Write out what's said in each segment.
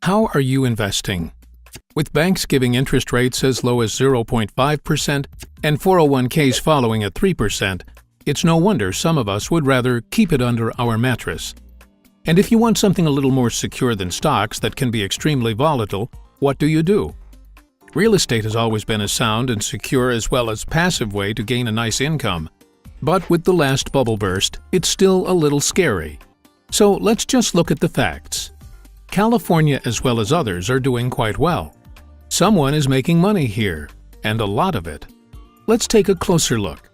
How are you investing? With banks giving interest rates as low as 0.5% and 401ks following at 3%, it's no wonder some of us would rather keep it under our mattress. And if you want something a little more secure than stocks that can be extremely volatile, what do? Real estate has always been a sound and secure as well as passive way to gain a nice income. But with the last bubble burst, it's still a little scary. So let's just look at the facts. California as well as others are doing quite well. Someone is making money here, and a lot of it. Let's take a closer look.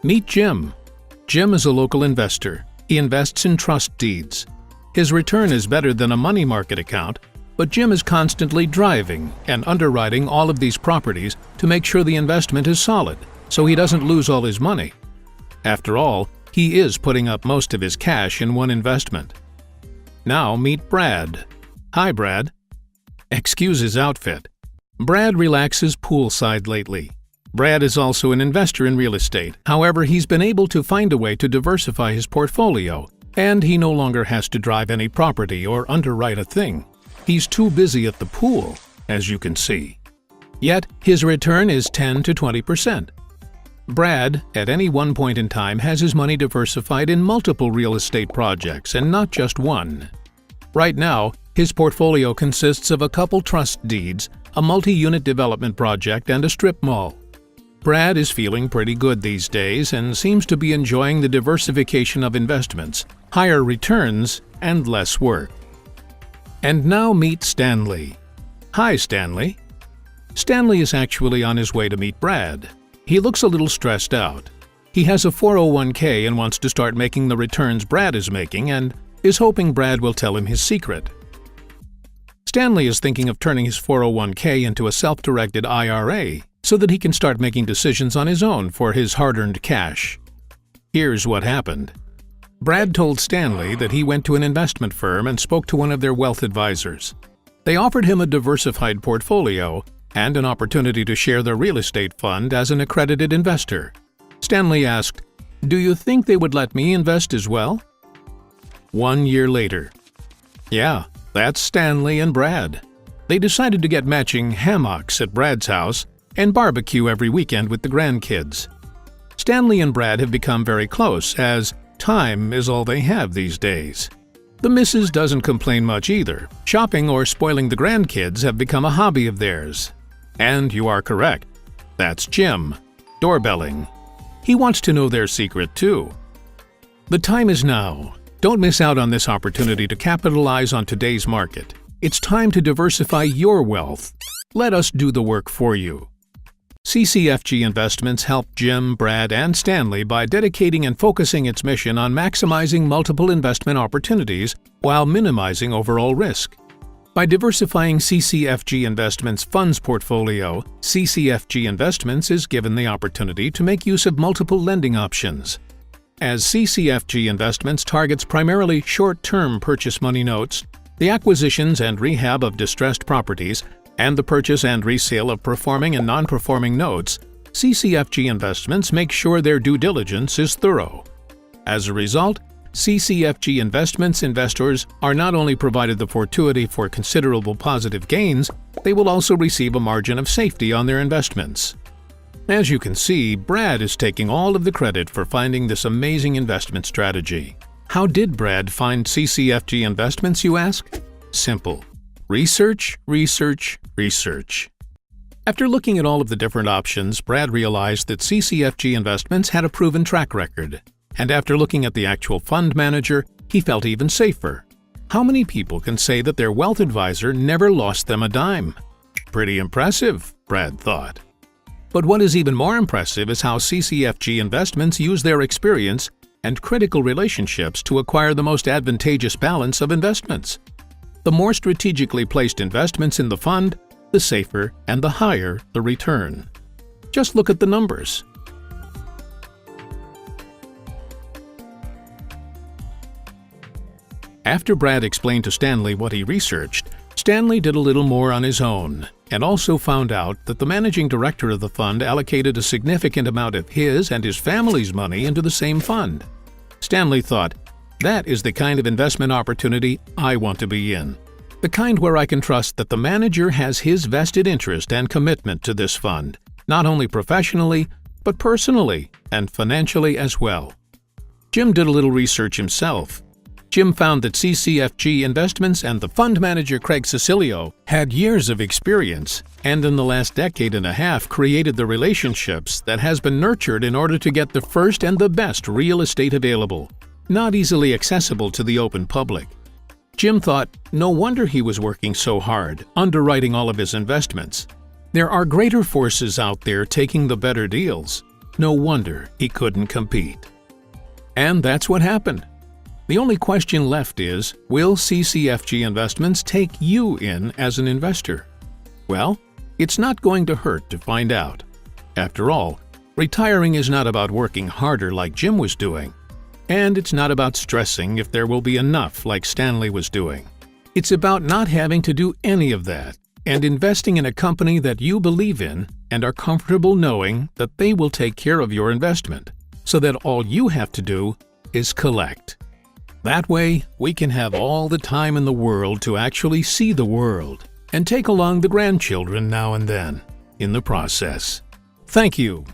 Meet Jim. Jim is a local investor. He invests in trust deeds. His return is better than a money market account, but Jim is constantly driving and underwriting all of these properties to make sure the investment is solid, so he doesn't lose all his money. After all, he is putting up most of his cash in one investment. Now meet Brad. Hi, Brad. Excuse his outfit. Brad relaxes poolside lately. Brad is also an investor in real estate. However, he's been able to find a way to diversify his portfolio, and he no longer has to drive any property or underwrite a thing. He's too busy at the pool, as you can see. Yet, his return is 10 to 20%. Brad, at any one point in time, has his money diversified in multiple real estate projects and not just one. Right now, his portfolio consists of a couple trust deeds, a multi-unit development project, and a strip mall. Brad is feeling pretty good these days and seems to be enjoying the diversification of investments, higher returns, and less work. And now meet Stanley. Hi, Stanley. Stanley is actually on his way to meet Brad. He looks a little stressed out. He has a 401k and wants to start making the returns Brad is making and is hoping Brad will tell him his secret. Stanley is thinking of turning his 401k into a self-directed IRA so that he can start making decisions on his own for his hard-earned cash. Here's what happened. Brad told Stanley that he went to an investment firm and spoke to one of their wealth advisors. They offered him a diversified portfolio and an opportunity to share their real estate fund as an accredited investor. Stanley asked, "Do you think they would let me invest as well?" 1 year later. Yeah, that's Stanley and Brad. They decided to get matching hammocks at Brad's house and barbecue every weekend with the grandkids. Stanley and Brad have become very close, as time is all they have these days. The missus doesn't complain much either. Shopping or spoiling the grandkids have become a hobby of theirs. And you are correct. That's Jim, doorbelling. He wants to know their secret too. The time is now. Don't miss out on this opportunity to capitalize on today's market. It's time to diversify your wealth. Let us do the work for you. CCFG Investments helped Jim, Brad, and Stanley by dedicating and focusing its mission on maximizing multiple investment opportunities while minimizing overall risk. By diversifying CCFG Investments' funds portfolio, CCFG Investments is given the opportunity to make use of multiple lending options. As CCFG Investments targets primarily short-term purchase money notes, the acquisitions and rehab of distressed properties, and the purchase and resale of performing and non-performing notes, CCFG Investments makes sure their due diligence is thorough. As a result, CCFG Investments investors are not only provided the fortuity for considerable positive gains, they will also receive a margin of safety on their investments. As you can see, Brad is taking all of the credit for finding this amazing investment strategy. How did Brad find CCFG Investments, you ask? Simple. Research, research, research. After looking at all of the different options, Brad realized that CCFG Investments had a proven track record. And after looking at the actual fund manager, he felt even safer. How many people can say that their wealth advisor never lost them a dime? Pretty impressive, Brad thought. But what is even more impressive is how CCFG Investments use their experience and critical relationships to acquire the most advantageous balance of investments. The more strategically placed investments in the fund, the safer and the higher the return. Just look at the numbers. After Brad explained to Stanley what he researched, Stanley did a little more on his own and also found out that the managing director of the fund allocated a significant amount of his and his family's money into the same fund. Stanley thought, that is the kind of investment opportunity I want to be in. The kind where I can trust that the manager has his vested interest and commitment to this fund, not only professionally, but personally and financially as well. Jim did a little research himself. Jim found that CCFG Investments and the fund manager Craig Cecilio had years of experience and in the last decade and a half created the relationships that has been nurtured in order to get the first and the best real estate available, not easily accessible to the open public. Jim thought, no wonder he was working so hard, underwriting all of his investments. There are greater forces out there taking the better deals. No wonder he couldn't compete. And that's what happened. The only question left is, will CCFG Investments take you in as an investor? Well, it's not going to hurt to find out. After all, retiring is not about working harder like Jim was doing. And it's not about stressing if there will be enough like Stanley was doing. It's about not having to do any of that and investing in a company that you believe in and are comfortable knowing that they will take care of your investment, so that all you have to do is collect. That way, we can have all the time in the world to actually see the world and take along the grandchildren now and then in the process. Thank you.